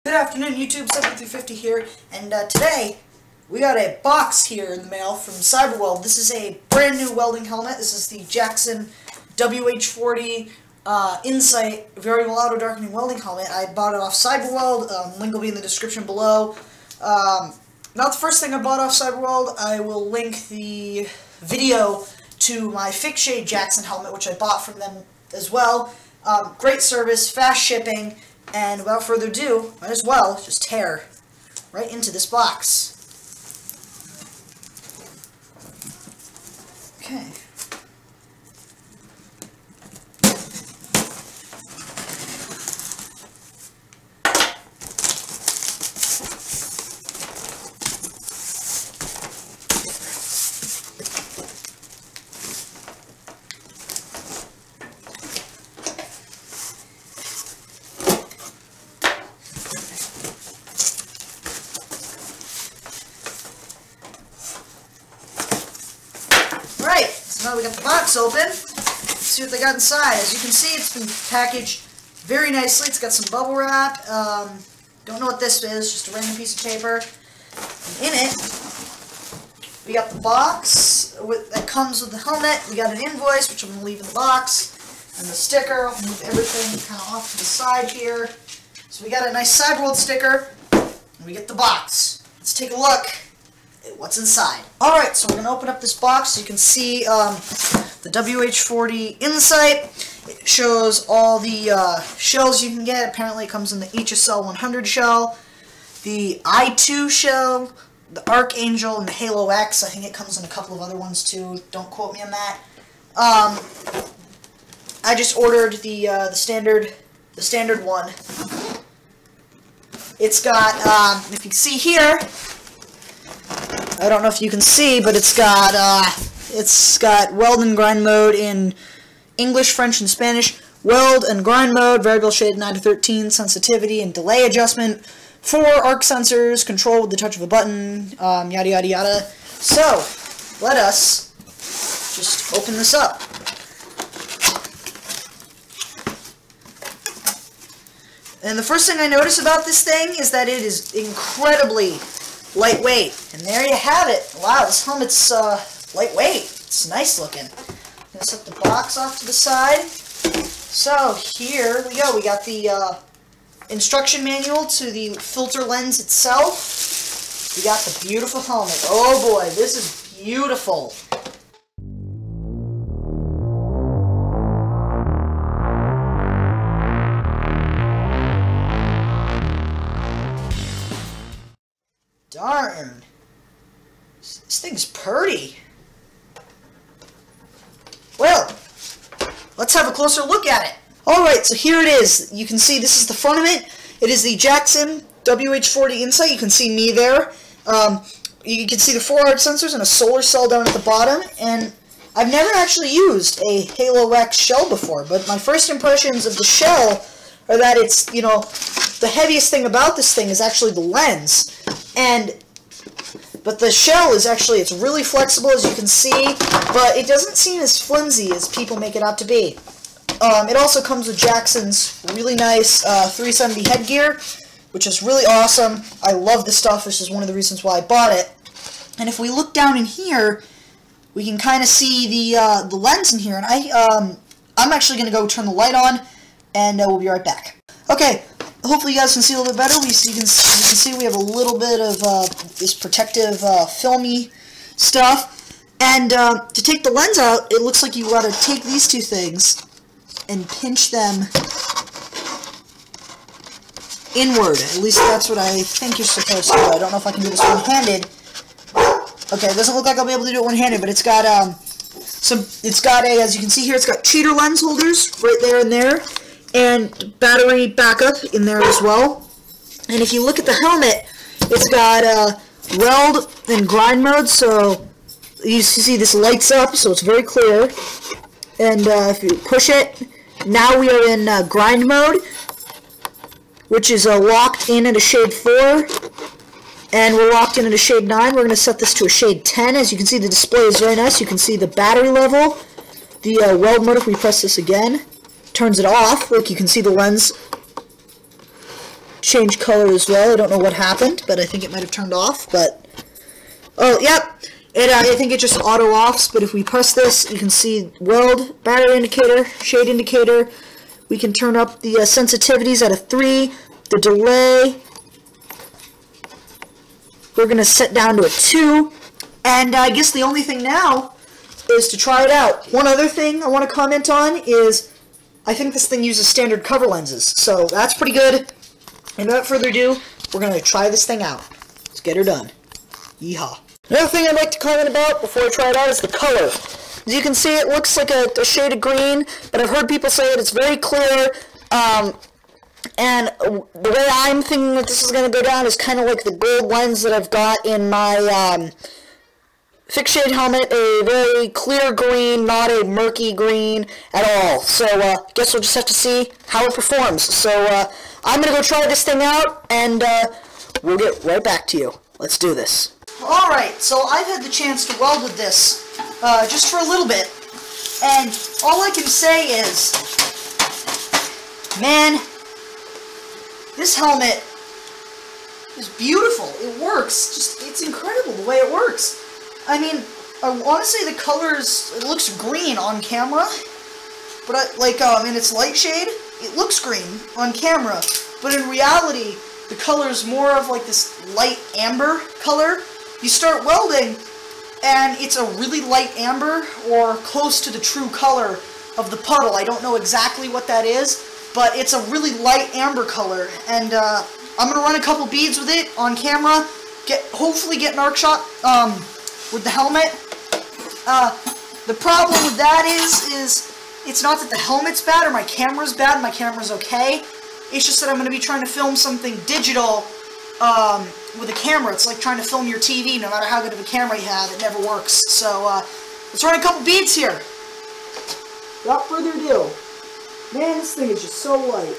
Good afternoon, YouTube. 7350 here, and today we got a box here in the mail from Cyberweld. This is a brand new welding helmet. This is the Jackson WH40 Insight Variable Auto Darkening Welding Helmet. I bought it off Cyberweld. Link will be in the description below. Not the first thing I bought off Cyberweld. I will link the video to my fixed shade Jackson helmet, which I bought from them as well. Great service, fast shipping. And without further ado, might as well just tear right into this box. Okay. Right, so now we got the box open. Let's see what they got inside. As you can see, it's been packaged very nicely. It's got some bubble wrap. Don't know what this is, just a random piece of paper. And in it, we got the box that comes with the helmet. We got an invoice, which I'm going to leave in the box. And the sticker. I'll move everything kind of off to the side here. So we got a nice Cyberweld sticker. And we get the box. Let's take a look at what's inside. Alright, so we're going to open up this box so you can see the WH40 Insight. It shows all the shells you can get. Apparently it comes in the HSL 100 shell, the I2 shell, the Archangel, and the Halo X. I think it comes in a couple of other ones too. Don't quote me on that. I just ordered the standard one. It's got, if you can see here, I don't know if you can see, but it's got weld and grind mode in English, French, and Spanish. Weld and grind mode, variable shade 9 to 13, sensitivity and delay adjustment, 4 arc sensors, control with the touch of a button, yada yada yada. So, let us just open this up. And the first thing I notice about this thing is that it is incredibly lightweight. And there you have it. Wow, this helmet's lightweight. It's nice looking. I'm going to set the box off to the side. So here we go. We got the instruction manual to the filter lens itself. We got the beautiful helmet. Oh boy, this is beautiful. Darn. This thing's pretty. Well, let's have a closer look at it. Alright, so here it is. You can see this is the front of it. It is the Jackson WH40 Insight. You can see me there. You can see the 4 arc sensors and a solar cell down at the bottom. And I've never actually used a Halo X shell before, but my first impressions of the shell are that it's, you know, the heaviest thing about this thing is actually the lens. But the shell is actually, it's really flexible, as you can see, but it doesn't seem as flimsy as people make it out to be. It also comes with Jackson's really nice 370 headgear, which is really awesome. I love this stuff. This is one of the reasons why I bought it. And if we look down in here, we can kind of see the lens in here. And I'm actually going to go turn the light on, and we'll be right back. Okay. Hopefully you guys can see a little bit better. You can see we have a little bit of this protective filmy stuff. And to take the lens out, it looks like you got to take these two things and pinch them inward. At least that's what I think you're supposed to do. I don't know if I can do this one-handed. Okay, it doesn't look like I'll be able to do it one-handed, but it's got as you can see here, it's got cheater lens holders right there and there. And battery backup in there as well. And if you look at the helmet, it's got weld and grind mode, so you see this lights up, so it's very clear. And if you push it, now we are in grind mode, which is locked in at a shade 4. And we're locked in at a shade 9. We're going to set this to a shade 10. As you can see, the display is very nice. You can see the battery level, the weld mode. If we press this again, turns it off. Look, you can see the lens change color as well. I don't know what happened, but I think it might have turned off. But oh, yep. I think it just auto-offs, but if we press this, you can see weld, battery indicator, shade indicator. We can turn up the sensitivities at a 3, the delay. We're going to set down to a 2. And I guess the only thing now is to try it out. One other thing I want to comment on is I think this thing uses standard cover lenses, so that's pretty good. And without further ado, we're going to try this thing out. Let's get her done. Yeehaw. Another thing I'd like to comment about before I try it out is the color. As you can see, it looks like a shade of green, but I've heard people say that it's very clear. And the way I'm thinking that this is going to go down is kind of like the gold lens that I've got in my fixed shade helmet, a very clear green, not a murky green at all. So I guess we'll just have to see how it performs. So I'm going to go try this thing out, and we'll get right back to you. Let's do this. Alright, so I've had the chance to weld with this just for a little bit, and all I can say is, man, this helmet is beautiful. It works. It's incredible the way it works. I mean, I want to say the colors, it looks green on camera, but in its light shade, it looks green on camera, but in reality, the color is more of like this light amber color. You start welding, and it's a really light amber, or close to the true color of the puddle. I don't know exactly what that is, but it's a really light amber color, and I'm going to run a couple beads with it on camera, hopefully get an arc shot with the helmet. The problem with that is it's not that the helmet's bad or my camera's bad. My camera's okay. It's just that I'm going to be trying to film something digital with a camera. It's like trying to film your TV. No matter how good of a camera you have, it never works. So let's run a couple beads here. Without further ado, man, this thing is just so light.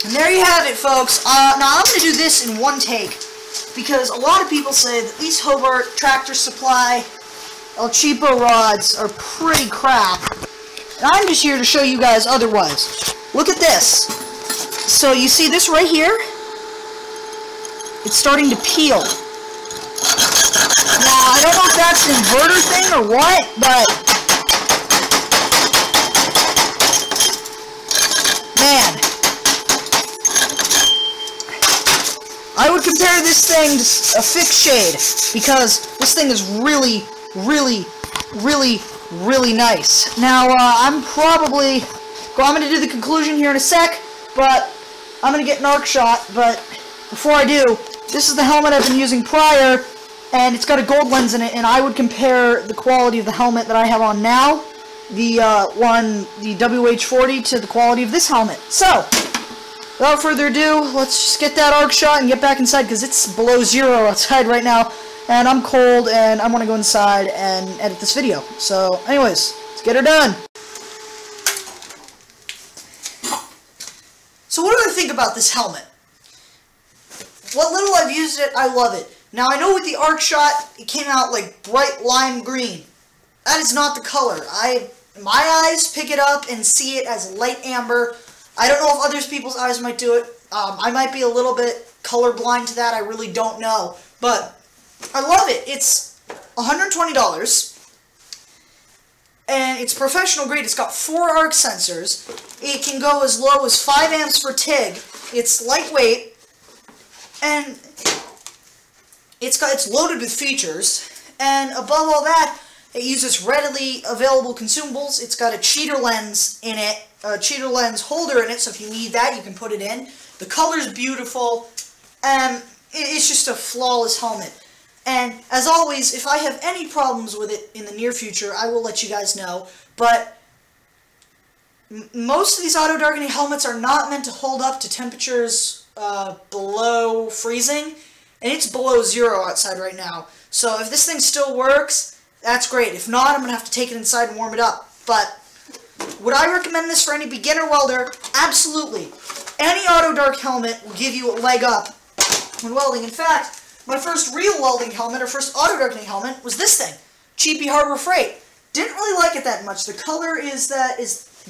There you have it, folks. Now I'm going to do this in one take, because a lot of people say that these Hobart Tractor Supply El Cheapo rods are pretty crap. And I'm just here to show you guys otherwise. Look at this. So you see this right here? It's starting to peel. Now, I don't know if that's an inverter thing or what, but man, I would compare this thing to a fixed shade, because this thing is really, really, really, really nice. Now, I'm going to do the conclusion here in a sec, but I'm going to get an arc shot, but before I do, this is the helmet I've been using prior, and it's got a gold lens in it, and I would compare the quality of the helmet that I have on now, the WH-40, to the quality of this helmet. So, without further ado, let's just get that arc shot and get back inside, because it's below 0 outside right now, and I'm cold, and I want to go inside and edit this video. So, anyways, let's get her done. So what do I think about this helmet? What little I've used it, I love it. Now, I know with the arc shot, it came out like bright lime green. That is not the color. My eyes pick it up and see it as light amber. I don't know if other people's eyes might do it. I might be a little bit colorblind to that. I really don't know. But I love it. It's $120. And it's professional grade. It's got 4 arc sensors. It can go as low as 5 amps for TIG. It's lightweight. And it's loaded with features. And above all that, it uses readily available consumables. It's got a cheater lens in it, a cheater lens holder in it, so if you need that, you can put it in. The color's beautiful, and it's just a flawless helmet. And as always, if I have any problems with it in the near future, I will let you guys know. But most of these auto-darkening helmets are not meant to hold up to temperatures below freezing, and it's below 0 outside right now. So if this thing still works, that's great. If not, I'm going to have to take it inside and warm it up. But would I recommend this for any beginner welder? Absolutely. Any auto-dark helmet will give you a leg up when welding. In fact, my first real welding helmet, or first auto-darkening helmet, was this thing. Cheapy Harbor Freight. Didn't really like it that much. The color is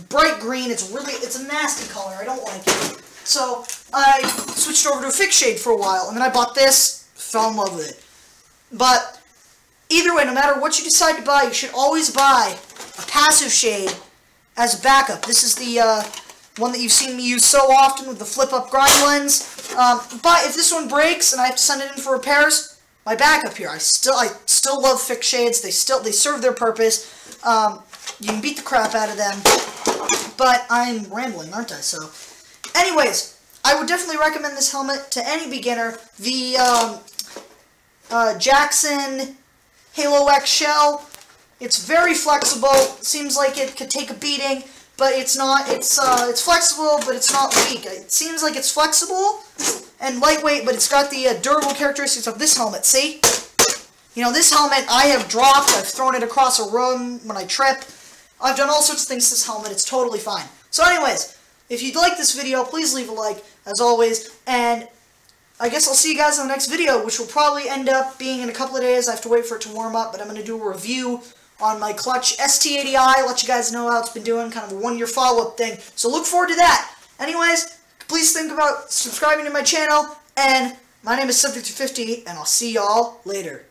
bright green. It's a nasty color. I don't like it. So I switched over to a fixed shade for a while, and then I bought this, fell in love with it. But either way, no matter what you decide to buy, you should always buy a passive shade as a backup. This is the one that you've seen me use so often with the flip-up grind lens. But if this one breaks and I have to send it in for repairs, my backup here. I still love fixed shades. They serve their purpose. You can beat the crap out of them. But I'm rambling, aren't I? So, anyways, I would definitely recommend this helmet to any beginner. The Jackson Halo X shell. It's very flexible. Seems like it could take a beating. But it's not. It's flexible, but it's not weak. It seems like it's flexible and lightweight, but it's got the durable characteristics of this helmet. See? You know, this helmet I have dropped. I've thrown it across a room when I trip. I've done all sorts of things to this helmet. It's totally fine. So anyways, if you'd like this video, please leave a like, as always. And I guess I'll see you guys in the next video, which will probably end up being in a couple of days. I have to wait for it to warm up, but I'm going to do a review on my clutch ST80i, let you guys know how it's been doing, kind of a 1-year follow-up thing. So look forward to that. Anyways, please think about subscribing to my channel, and my name is Subject250, and I'll see y'all later.